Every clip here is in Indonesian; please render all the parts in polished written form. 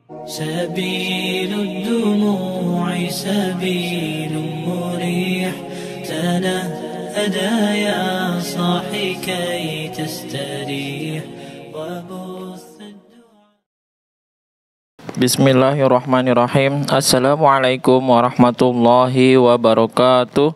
سبيل الدموع سبيل مريح تنهدى يا صاحي كي تستريح Bismillahirrahmanirrahim. Assalamualaikum warahmatullahi wabarakatuh.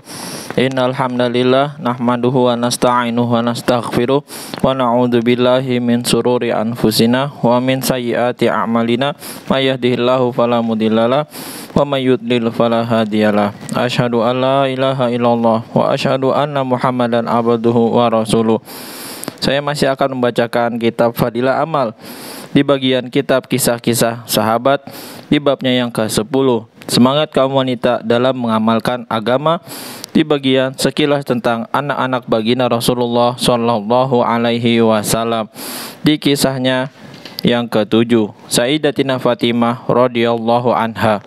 Innal hamdalillah nahmaduhu wa nasta'inuhu wa nastaghfiruh wa na'udzu billahi min sururi anfusina wa min sayyiati a'malina may yahdihillahu fala mudhillalah wa may yudlil fala hadiyalah. Asyhadu an la ilaha illallah wa asyhadu anna Muhammadan abduhu wa rasuluh. Saya masih akan membacakan kitab Fadilah Amal di bagian kitab kisah-kisah sahabat di babnya yang ke-10, semangat kaum wanita dalam mengamalkan agama, di bagian sekilas tentang anak-anak baginda Rasulullah Shallallahu Alaihi Wasallam di kisahnya yang ke-7, Sayyidatina Fatimah radhiyallahu anha.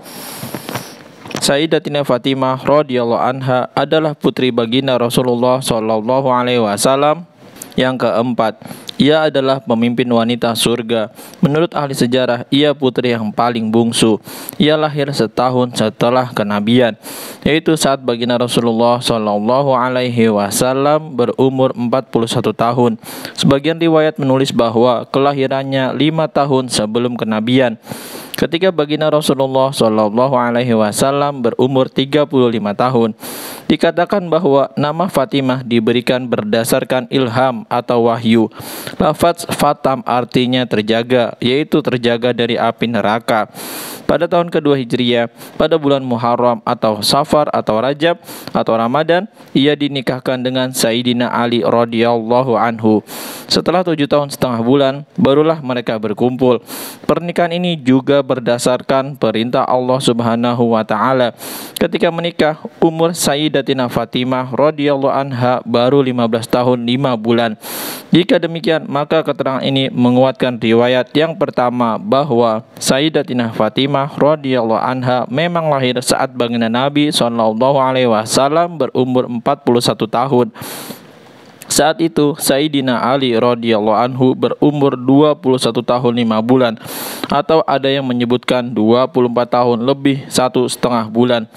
Sayyidatina Fatimah radhiyallahu anha adalah putri baginda Rasulullah Shallallahu Alaihi Wasallam yang keempat. Ia adalah pemimpin wanita surga. Menurut ahli sejarah, ia putri yang paling bungsu. Ia lahir setahun setelah kenabian, yaitu saat baginda Rasulullah Shallallahu Alaihi Wasallam berumur 41 tahun. Sebagian riwayat menulis bahwa kelahirannya 5 tahun sebelum kenabian, ketika baginda Rasulullah Shallallahu Alaihi Wasallam berumur 35 tahun. Dikatakan bahwa nama Fatimah diberikan berdasarkan ilham atau wahyu. Lafaz Fatam artinya terjaga, yaitu terjaga dari api neraka. Pada tahun kedua Hijriah, pada bulan Muharram atau Safar atau Rajab atau Ramadan, ia dinikahkan dengan Sayyidina Ali radhiyallahu anhu. Setelah 7 tahun setengah bulan, barulah mereka berkumpul. Pernikahan ini juga berdasarkan perintah Allah Subhanahu wa taala. Ketika menikah, umur Sayyidatina Fatimah radhiyallahu anha baru 15 tahun 5 bulan. Jika demikian, maka keterangan ini menguatkan riwayat yang pertama bahwa Sayyidatina Fatimah radhiyallahu anha memang lahir saat baginda Nabi Shallallahu Alaihi Wasallam berumur 41 tahun. Saat itu Sayyidina Ali radhiyallahu anhu berumur 21 tahun 5 bulan, atau ada yang menyebutkan 24 tahun lebih 1,5 bulan.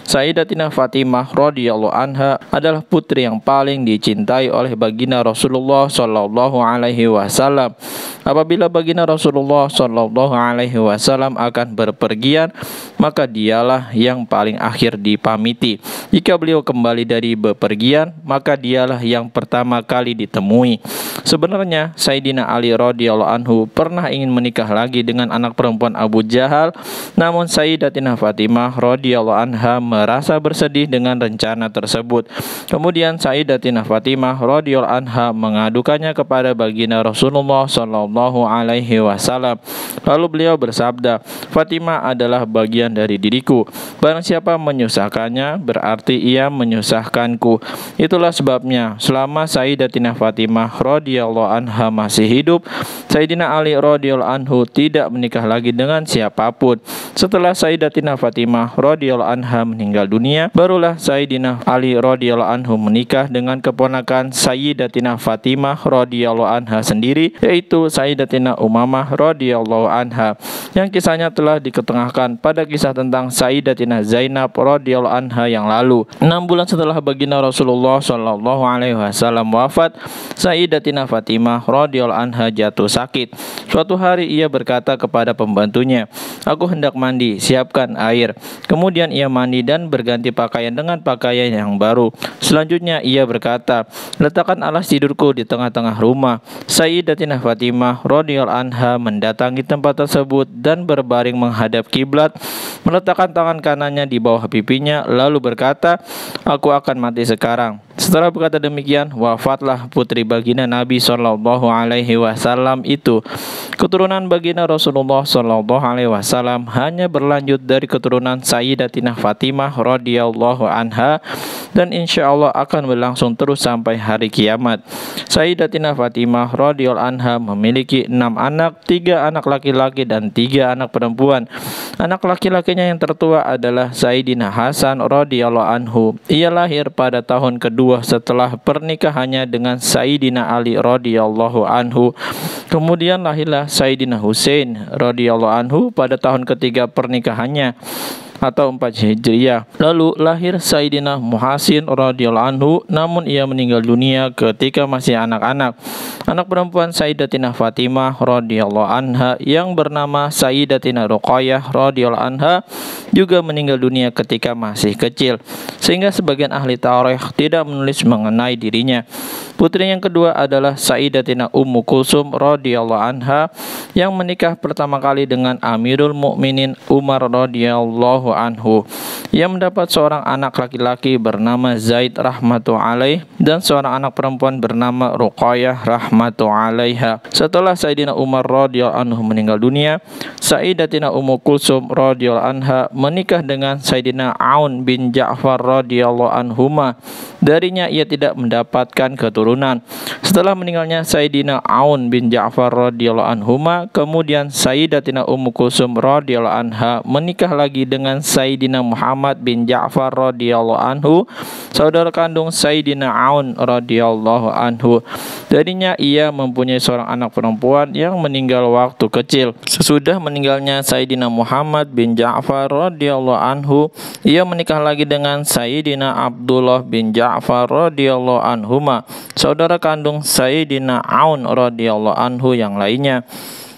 Sayyidatina Fatimah radhiyallahu anha adalah putri yang paling dicintai oleh baginda Rasulullah Shallallahu Alaihi Wasallam. Apabila baginda Rasulullah Shallallahu Alaihi Wasallam akan berpergian, maka dialah yang paling akhir dipamiti. Jika beliau kembali dari bepergian, maka dialah yang pertama kali ditemui. Sebenarnya Sayyidina Ali radhiyallahu anhu pernah ingin menikah lagi dengan anak perempuan Abu Jahal, namun Sayyidatina Fatimah radhiyallahu anha merasa bersedih dengan rencana tersebut. Kemudian Sayyidatina Fatimah radhiyallahu anha mengadukannya kepada baginda Rasulullah Shallallahu Alaihi Wasallam. Lalu beliau bersabda, "Fatimah adalah bagian dari diriku. Barang siapa menyusahkannya, berarti ia menyusahkanku. Itulah sebabnya selama Sayyidatina Fatimah radhiyallahu anha masih hidup, Sayyidina Ali radhiyallahu anhu tidak menikah lagi dengan siapapun. Setelah Sayyidatina Fatimah radhiyallahu anha meninggal dunia, barulah Sayyidina Ali radhiyallahu anhu menikah dengan keponakan Sayyidatina Fatimah radhiyallahu anha sendiri, yaitu Sayyidatina Umamah radhiyallahu anha, yang kisahnya telah diketengahkan pada kisah tentang Sayyidatina Zainab radhiyallahu anha yang lalu. 6 bulan setelah baginda Rasulullah Shallallahu Alaihi Wasallam wafat, Sayyidatina Fatimah radhiyallahu anha jatuh sakit. Suatu hari ia berkata kepada pembantunya, "Aku hendak mandi, siapkan air." Kemudian ia mandi dan berganti pakaian dengan pakaian yang baru. Selanjutnya ia berkata, "Letakkan alas tidurku di tengah-tengah rumah." Sayyidatina Fatimah radhiyallahu anha mendatangi tempat tersebut dan berbaring menghadap kiblat, meletakkan tangan kanannya di bawah pipinya, lalu berkata, "Aku akan mati sekarang." Setelah berkata demikian, wafatlah putri baginda Nabi Shallallahu Alaihi Wasallam itu. Keturunan baginda Rasulullah Shallallahu Alaihi Wasallam hanya berlanjut dari keturunan Sayyidatina Fatimah radhiyallahu anha, dan insya Allah akan berlangsung terus sampai hari kiamat. Sayyidatina Fatimah radhiyallahu anha memiliki 6 anak, 3 anak laki-laki dan 3 anak perempuan. Anak laki-lakinya yang tertua adalah Sayyidina Hasan radhiyallahu anhu. Ia lahir pada tahun kedua kedua setelah pernikahannya dengan Sayyidina Ali radhiyallahu anhu. Kemudian lahirlah Sayyidina Husain radhiyallahu anhu pada tahun ketiga pernikahannya atau 4 Hijriah. Lalu lahir Sayyidina Muhasin radhiyallahu anhu, namun ia meninggal dunia ketika masih anak-anak. Anak perempuan Sayyidatina Fatimah radhiyallahu anha yang bernama Sayyidatina Ruqayyah radhiyallahu anha juga meninggal dunia ketika masih kecil, sehingga sebagian ahli tarikh tidak menulis mengenai dirinya. Putri yang kedua adalah Sayyidatina Ummu Kulsum radhiyallahu anha yang menikah pertama kali dengan Amirul Mukminin Umar radhiyallahu anhu, yang mendapat seorang anak laki-laki bernama Zaid rahmatu alaih dan seorang anak perempuan bernama Ruqayyah rahmatu alaiha. Setelah Sayyidina Umar radhiyallahu anhu meninggal dunia, Sayyidatina Ummu Kulsum radhiyallahu anha menikah dengan Sayyidina Aun bin Ja'far radhiyallahu anhuma. Darinya ia tidak mendapatkan keturunan. Setelah meninggalnya Sayyidina Aun bin Ja'far radhiyallahu anhuma, kemudian Sayyidatina Ummu Kulsum radhiyallahu anha menikah lagi dengan Sayyidina Muhammad bin Ja'far radhiyallahu anhu, saudara kandung Sayyidina Aun radhiyallahu anhu. Darinya ia mempunyai seorang anak perempuan yang meninggal waktu kecil. Sesudah meninggalnya Sayyidina Muhammad bin Ja'far radhiyallahu anhu, ia menikah lagi dengan Sayyidina Abdullah bin Ja'far radhiyallahu anhuma, saudara kandung Sayyidina Aun radhiyallahu anhu yang lainnya.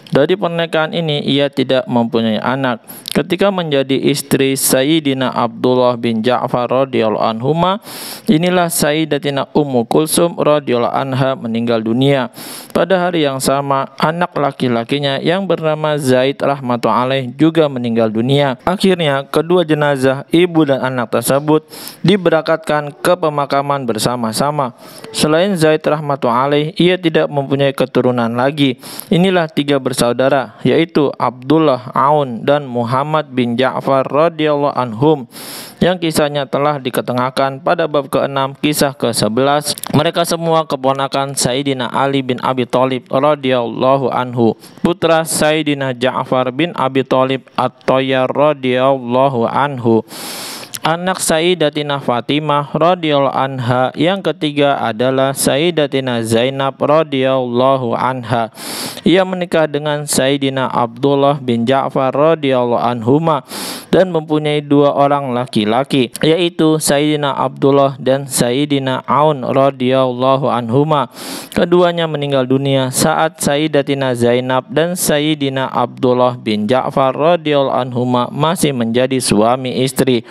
Dari pernikahan ini ia tidak mempunyai anak. Ketika menjadi istri Sayyidina Abdullah bin Ja'far radhiyallahu anhuma, inilah Sayyidatina Ummu Kulsum radhiyallahu anha meninggal dunia. Pada hari yang sama, anak laki-lakinya yang bernama Zaid rahmatu alaih juga meninggal dunia. Akhirnya kedua jenazah ibu dan anak tersebut diberangkatkan ke pemakaman bersama-sama. Selain Zaid rahmatu alaih, ia tidak mempunyai keturunan lagi. Inilah tiga bersaudara, yaitu Abdullah, Aun, dan Muhammad bin Ja'far radhiyallahu anhum, yang kisahnya telah diketengahkan pada bab ke-6 kisah ke-11. Mereka semua keponakan Sayyidina Ali bin Abi Thalib radhiyallahu anhu, putra Sayyidina Ja'far bin Abi Thalib At-Thayyar radhiyallahu anhu. Anak Sayyidatina Fatimah radhiyallahu anha yang ketiga adalah Sayyidatina Zainab radhiyallahu anha. Ia menikah dengan Sayyidina Abdullah bin Ja'far radhiyallahu anhuma dan mempunyai dua orang laki-laki, yaitu Sayyidina Abdullah dan Sayyidina Aun radhiyallahu anhuma. Keduanya meninggal dunia saat Sayyidatina Zainab dan Sayyidina Abdullah bin Ja'far radhiyallahu anhuma masih menjadi suami istri.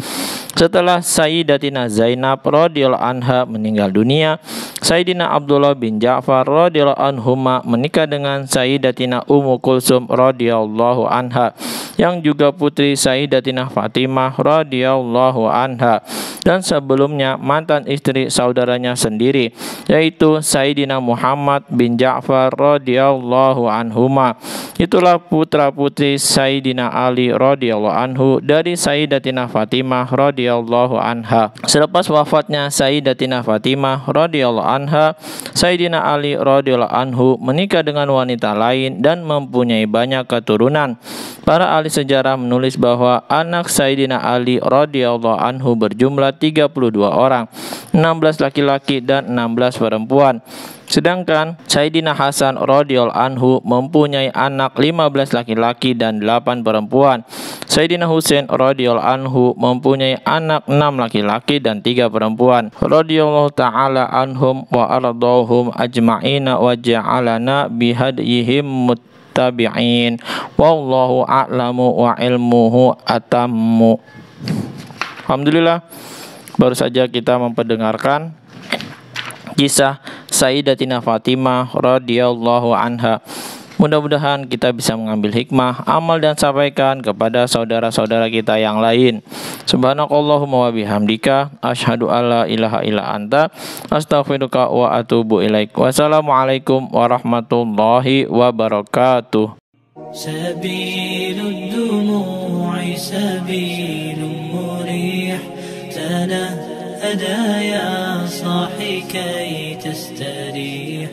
Setelah Sayyidatina Zainab radhiyallahu anha meninggal dunia, Sayyidina Abdullah bin Ja'far radhiyallahu anhuma menikah dengan Sayyidatina Ummu Kulsum radhiyallahu anha, yang juga putri Sayyidatina Fatimah radhiyallahu anha, dan sebelumnya mantan istri saudaranya sendiri, yaitu Sayyidina Muhammad bin Ja'far radhiyallahu anhuma. Itulah putra-putri Sayyidina Ali radhiyallahu anhu dari Sayyidatina Fatimah radhiyallahu anha. Selepas wafatnya Sayyidatina Fatimah radhiyallahu anha, Sayyidina Ali radhiyallahu anhu menikah dengan wanita lain dan mempunyai banyak keturunan. Para ahli sejarah menulis bahwa anak Sayyidina Ali radhiyallahu anhu berjumlah 32 orang, 16 laki-laki dan 16 perempuan. Sedangkan Sayyidina Hasan radhiyallahu anhu mempunyai anak 15 laki-laki dan 8 perempuan. Sayyidina Husain radhiyallahu anhu mempunyai anak 6 laki-laki dan 3 perempuan. Radhiyallahu ta'ala anhum wa ardahum ajma'ina wa ja'alana bihadihim muttabi'in. Wallahu a'lamu wa ilmuhu atammu. Alhamdulillah, baru saja kita memperdengarkan kisah Sayyidatina Fatimah radhiyallahu anha. Mudah-mudahan kita bisa mengambil hikmah, amal dan sampaikan kepada saudara-saudara kita yang lain. Subhanakallahumma wa bihamdika asyhadu alla ilaha illa anta astaghfiruka wa atubu ilaik. Wassalamualaikum warahmatullahi wabarakatuh. سبيل الدموع سبيل مريح تنهدى يا صاحي كي تستريح